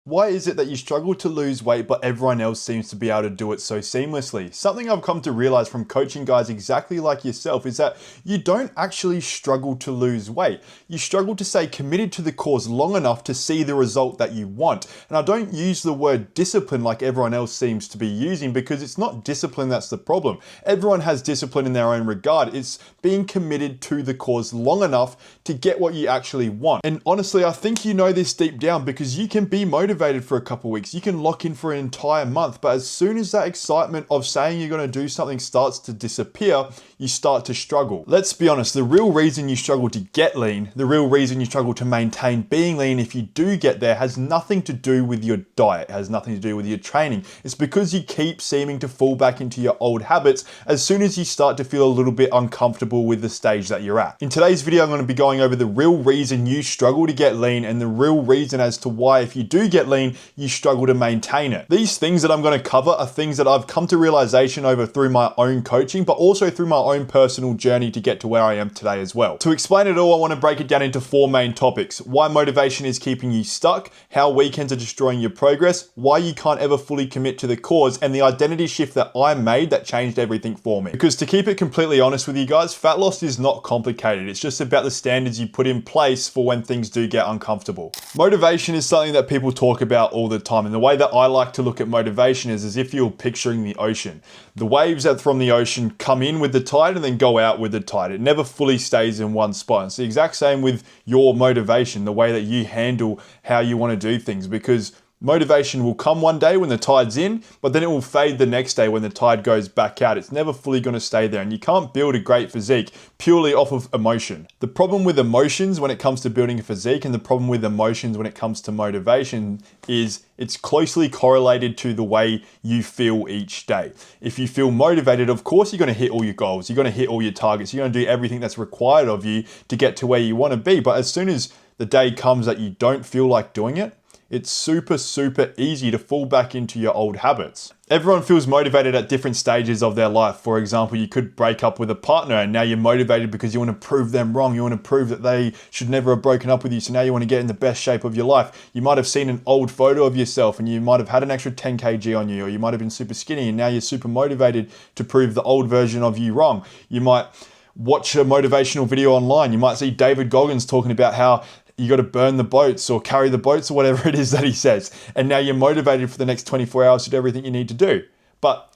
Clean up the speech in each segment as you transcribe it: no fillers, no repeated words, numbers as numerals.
Why is it that you struggle to lose weight but everyone else seems to be able to do it so seamlessly? Something I've come to realize from coaching guys exactly like yourself is that you don't actually struggle to lose weight. You struggle to stay committed to the cause long enough to see the result that you want. And I don't use the word discipline like everyone else seems to be using, because it's not discipline that's the problem. Everyone has discipline in their own regard. It's being committed to the cause long enough to get what you actually want. And honestly, I think you know this deep down, because you can be motivated for a couple of weeks, you can lock in for an entire month, but as soon as that excitement of saying you're going to do something starts to disappear, you start to struggle. Let's be honest, the real reason you struggle to get lean, the real reason you struggle to maintain being lean if you do get there, has nothing to do with your diet, it has nothing to do with your training. It's because you keep seeming to fall back into your old habits as soon as you start to feel a little bit uncomfortable with the stage that you're at. In today's video, I'm going to be going over the real reason you struggle to get lean and the real reason as to why, if you do get lean, you struggle to maintain it. These things that I'm going to cover are things that I've come to realization over through my own coaching, but also through my own personal journey to get to where I am today as well. To explain it all, I want to break it down into 4 main topics: why motivation is keeping you stuck, how weekends are destroying your progress, why you can't ever fully commit to the cause, and the identity shift that I made that changed everything for me. Because to keep it completely honest with you guys, fat loss is not complicated. It's just about the standards you put in place for when things do get uncomfortable. Motivation is something that people talk about all the time, and the way that I like to look at motivation is as if you're picturing the ocean. The waves that from the ocean come in with the tide and then go out with the tide. It never fully stays in one spot. It's the exact same with your motivation, the way that you handle how you want to do things, because motivation will come one day when the tide's in, but then it will fade the next day when the tide goes back out. It's never fully going to stay there, and you can't build a great physique purely off of emotion. The problem with emotions when it comes to building a physique, and the problem with emotions when it comes to motivation, is it's closely correlated to the way you feel each day. If you feel motivated, of course you're going to hit all your goals, you're going to hit all your targets, you're going to do everything that's required of you to get to where you want to be. But as soon as the day comes that you don't feel like doing it, it's super easy to fall back into your old habits. Everyone feels motivated at different stages of their life. For example, you could break up with a partner and now you're motivated because you want to prove them wrong. You want to prove that they should never have broken up with you. So now you want to get in the best shape of your life. You might have seen an old photo of yourself and you might have had an extra 10 kg on you, or you might have been super skinny and now you're super motivated to prove the old version of you wrong. You might watch a motivational video online. You might see David Goggins talking about how you got to burn the boats or carry the boats or whatever it is that he says. And now you're motivated for the next 24 hours to do everything you need to do. But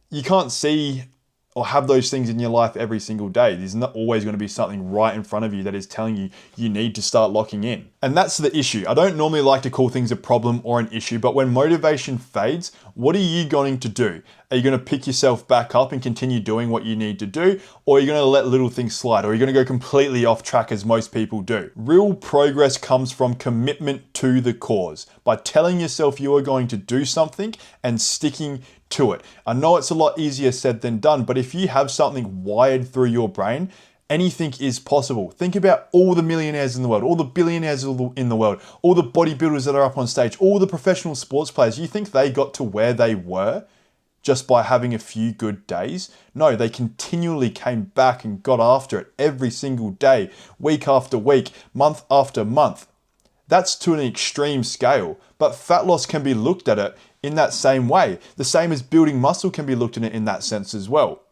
you can't see or have those things in your life every single day. There's not always going to be something right in front of you that is telling you you need to start locking in. And that's the issue. I don't normally like to call things a problem or an issue, but when motivation fades, what are you going to do? Are you going to pick yourself back up and continue doing what you need to do? Or are you going to let little things slide? Or are you going to go completely off track as most people do? Real progress comes from commitment to the cause, by telling yourself you are going to do something and sticking to it. I know it's a lot easier said than done, but if you have something wired through your brain, anything is possible. Think about all the millionaires in the world, all the billionaires in the world, all the bodybuilders that are up on stage, all the professional sports players. You think they got to where they were just by having a few good days? No, they continually came back and got after it every single day, week after week, month after month. That's to an extreme scale, but fat loss can be looked at it in that same way. The same as building muscle can be looked at it in that sense as well.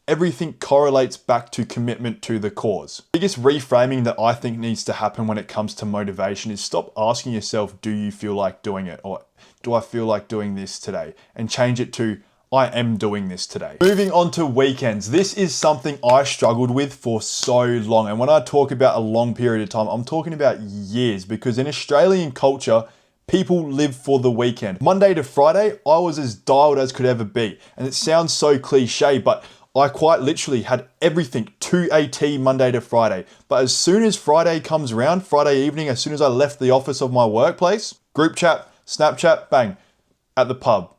Everything correlates back to commitment to the cause. The biggest reframing that I think needs to happen when it comes to motivation is stop asking yourself, do you feel like doing it? Or do I feel like doing this today? And change it to, I am doing this today. Moving on to weekends. This is something I struggled with for so long. And when I talk about a long period of time, I'm talking about years, because in Australian culture, people live for the weekend. Monday to Friday, I was as dialed as could ever be. And it sounds so cliche, but I quite literally had everything to a T Monday to Friday. But as soon as Friday comes around, Friday evening, as soon as I left the office of my workplace, group chat, Snapchat, bang, at the pub,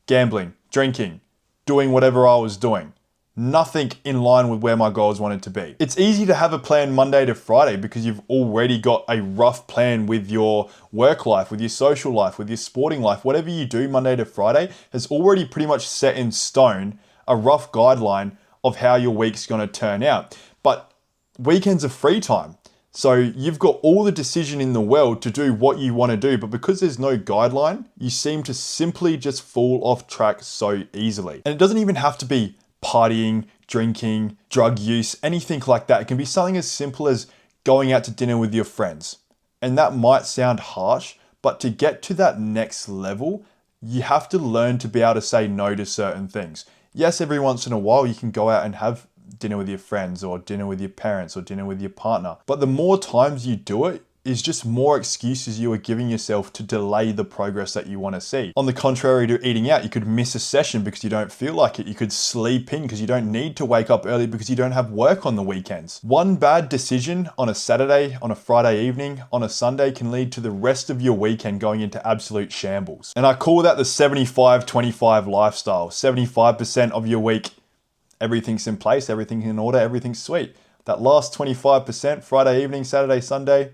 gambling, drinking, doing whatever I was doing. Nothing in line with where my goals wanted to be. It's easy to have a plan Monday to Friday because you've already got a rough plan with your work life, with your social life, with your sporting life. Whatever you do Monday to Friday has already pretty much set in stone a rough guideline of how your week's going to turn out. But weekends are free time. So you've got all the decision in the world to do what you want to do, but because there's no guideline, you seem to simply just fall off track so easily. And it doesn't even have to be partying, drinking, drug use, anything like that. It can be something as simple as going out to dinner with your friends. And that might sound harsh, but to get to that next level, you have to learn to be able to say no to certain things. Yes, every once in a while you can go out and have dinner with your friends or dinner with your parents or dinner with your partner. But the more times you do it, is just more excuses you are giving yourself to delay the progress that you want to see. On the contrary to eating out, you could miss a session because you don't feel like it. You could sleep in because you don't need to wake up early because you don't have work on the weekends. One bad decision on a Saturday, on a Friday evening, on a Sunday can lead to the rest of your weekend going into absolute shambles. And I call that the 75-25 lifestyle. 75% of your week, everything's in place, everything's in order, everything's sweet. That last 25%, Friday evening, Saturday, Sunday,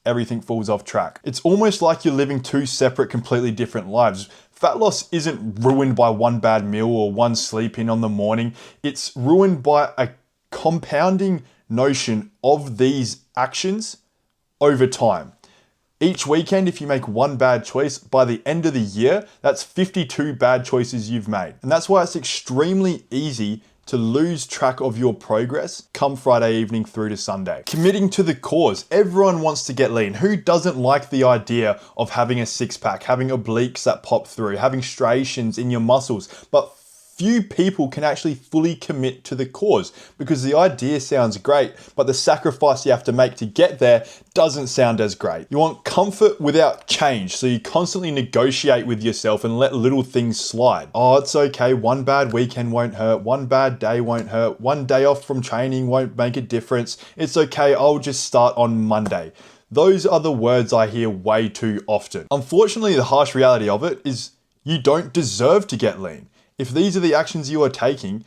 everything falls off track. It's almost like you're living two separate, completely different lives. Fat loss isn't ruined by one bad meal or one sleep in on the morning. It's ruined by a compounding notion of these actions over time. Each weekend, if you make one bad choice, by the end of the year, that's 52 bad choices you've made. And that's why it's extremely easy to lose track of your progress come Friday evening through to Sunday. Committing to the cause. Everyone wants to get lean. Who doesn't like the idea of having a six pack, having obliques that pop through, having striations in your muscles? But few people can actually fully commit to the cause because the idea sounds great, but the sacrifice you have to make to get there doesn't sound as great. You want comfort without change, so you constantly negotiate with yourself and let little things slide. Oh, it's okay, one bad weekend won't hurt, one bad day won't hurt, one day off from training won't make a difference. It's okay, I'll just start on Monday. Those are the words I hear way too often. Unfortunately, the harsh reality of it is you don't deserve to get lean. If these are the actions you are taking,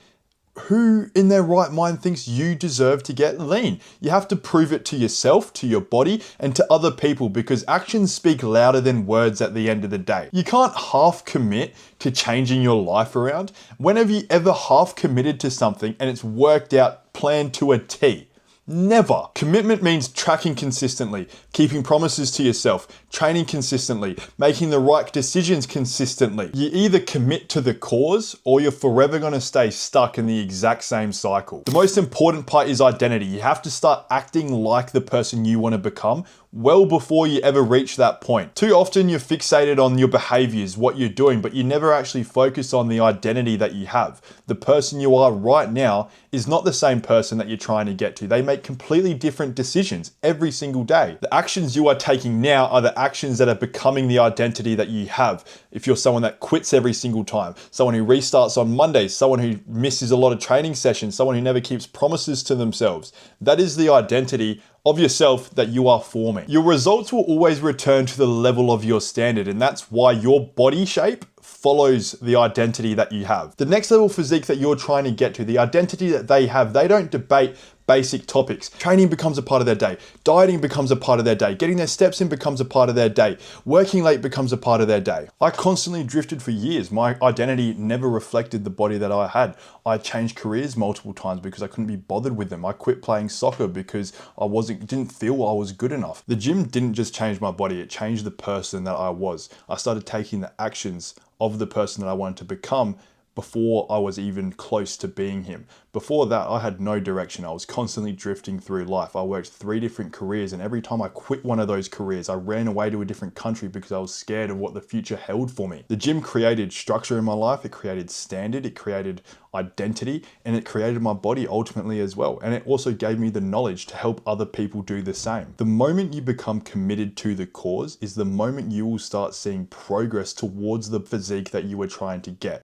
who in their right mind thinks you deserve to get lean? You have to prove it to yourself, to your body, and to other people because actions speak louder than words at the end of the day. You can't half commit to changing your life around. When have you ever half committed to something and it's worked out, planned to a T? Never. Commitment means tracking consistently, keeping promises to yourself, training consistently, making the right decisions consistently. You either commit to the cause or you're forever going to stay stuck in the exact same cycle. The most important part is identity. You have to start acting like the person you want to become well before you ever reach that point. Too often you're fixated on your behaviors, what you're doing, but you never actually focus on the identity that you have. The person you are right now is not the same person that you're trying to get to. They make completely different decisions every single day. The actions you are taking now are the actions that are becoming the identity that you have. If you're someone that quits every single time, someone who restarts on Mondays, someone who misses a lot of training sessions, someone who never keeps promises to themselves, that is the identity of yourself that you are forming. Your results will always return to the level of your standard, and that's why your body shape follows the identity that you have. The next level physique that you're trying to get to, the identity that they have, they don't debate basic topics. Training becomes a part of their day. Dieting becomes a part of their day. Getting their steps in becomes a part of their day. Working late becomes a part of their day. I constantly drifted for years. My identity never reflected the body that I had. I changed careers multiple times because I couldn't be bothered with them. I quit playing soccer because didn't feel I was good enough. The gym didn't just change my body, it changed the person that I was. I started taking the actions of the person that I wanted to become before I was even close to being him. Before that, I had no direction. I was constantly drifting through life. I worked 3 different careers, and every time I quit one of those careers, I ran away to a different country because I was scared of what the future held for me. The gym created structure in my life, it created standard, it created identity, and it created my body ultimately as well. And it also gave me the knowledge to help other people do the same. The moment you become committed to the cause is the moment you will start seeing progress towards the physique that you were trying to get.